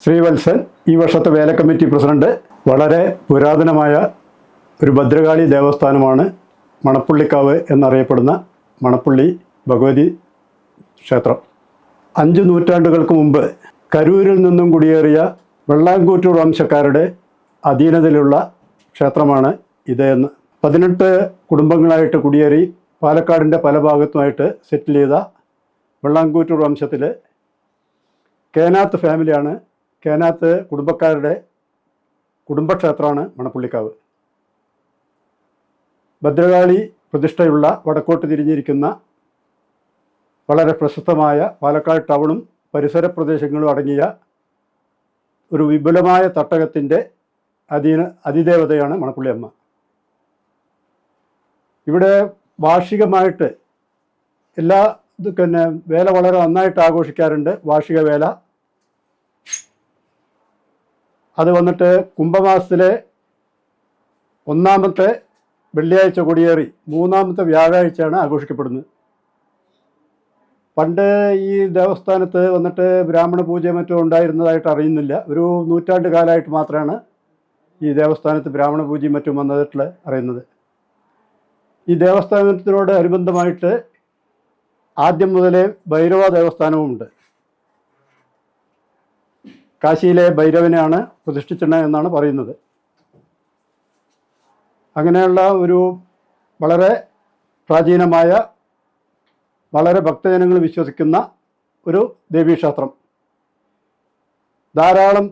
ശ്രീവത്സൻ ഈ വർഷത്തെ വേല കമ്മിറ്റി പ്രസിഡന്റ്. വളരെ പുരാതനമായ ഒരു ഭദ്രകാളി ദേവസ്ഥാനമാണ് മണപ്പുള്ളിക്കാവ് എന്നറിയപ്പെടുന്ന മണപ്പുള്ളി ഭഗവതി ക്ഷേത്രം. 5 നൂറ്റാണ്ടുകൾക്ക് മുമ്പ് കരൂരിൽ നിന്നും കുടിയേറിയ വെള്ളാങ്കൂറ്റൂർ വംശക്കാരുടെ അധീനതയിലുള്ള ക്ഷേത്രമാണ് ഇത് എന്ന് 18 കുടുംബങ്ങളായിട്ട് കുടിയേറി പാലക്കാടിൻ്റെ പല ഭാഗത്തുമായിട്ട് സെറ്റിൽ ചെയ്ത വെള്ളാങ്കൂറ്റൂർ വംശത്തിൽ കേനാത്ത് ഫാമിലിയാണ്. കേനാത്ത് കുടുംബക്കാരുടെ കുടുംബക്ഷേത്രമാണ് മണപ്പുള്ളിക്കാവ്. ഭദ്രകാളി പ്രതിഷ്ഠയുള്ള വടക്കോട്ട് തിരിഞ്ഞിരിക്കുന്ന വളരെ പ്രശസ്തമായ പാലക്കാട് ടൗണും പരിസര പ്രദേശങ്ങളും അടങ്ങിയ ഒരു വിപുലമായ തട്ടകത്തിൻ്റെ അതിദേവതയാണ് മണപ്പുള്ളി അമ്മ. ഇവിടെ വാർഷികമായിട്ട് എല്ലാ വേല വളരെ നന്നായിട്ട് ആഘോഷിക്കാറുണ്ട്. വാർഷിക വേല അത് വന്നിട്ട് കുംഭമാസത്തിലെ 1-ാമത്തെ വെള്ളിയാഴ്ച കൊടിയേറി 3-ാമത്തെ വ്യാഴാഴ്ചയാണ് ആഘോഷിക്കപ്പെടുന്നത്. പണ്ട് ഈ ദേവസ്ഥാനത്ത് വന്നിട്ട് ബ്രാഹ്മണ പൂജ മറ്റും ഉണ്ടായിരുന്നതായിട്ട് അറിയുന്നില്ല. ഒരു നൂറ്റാണ്ട് കാലമായിട്ട് മാത്രമാണ് ഈ ദേവസ്ഥാനത്ത് ബ്രാഹ്മണ പൂജയും മറ്റും വന്നതായിട്ട് അറിയുന്നത്. ഈ ദേവസ്ഥാനത്തിനോട് അനുബന്ധമായിട്ട് ആദ്യം മുതലേ ഭൈരവ ദേവസ്ഥാനവുമുണ്ട്. കാശിയിലെ ഭൈരവനെയാണ് പ്രതിഷ്ഠിച്ചത് എന്നാണ് പറയുന്നത്. അങ്ങനെയുള്ള ഒരു വളരെ പ്രാചീനമായ വളരെ ഭക്തജനങ്ങൾ വിശ്വസിക്കുന്ന ഒരു ദേവീക്ഷേത്രം. ധാരാളം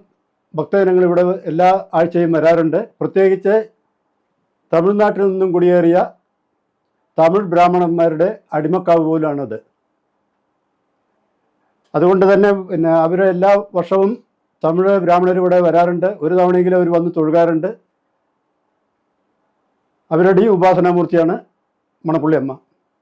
ഭക്തജനങ്ങൾ ഇവിടെ എല്ലാ ആഴ്ചയും വരാറുണ്ട്. പ്രത്യേകിച്ച് തമിഴ്നാട്ടിൽ നിന്നും കുടിയേറിയ തമിഴ് ബ്രാഹ്മണന്മാരുടെ അടിമക്കാവ് പോലാണത്. അതുകൊണ്ട് തന്നെ അവർ എല്ലാ വർഷവും തമിഴ് ബ്രാഹ്മണർ ഇവിടെ വരാറുണ്ട്. ഒരു തവണയെങ്കിലും അവർ വന്ന് തൊഴുകാറുണ്ട്. അവരുടെയും ഉപാസനാമൂർത്തിയാണ് മണപ്പുള്ളി അമ്മ.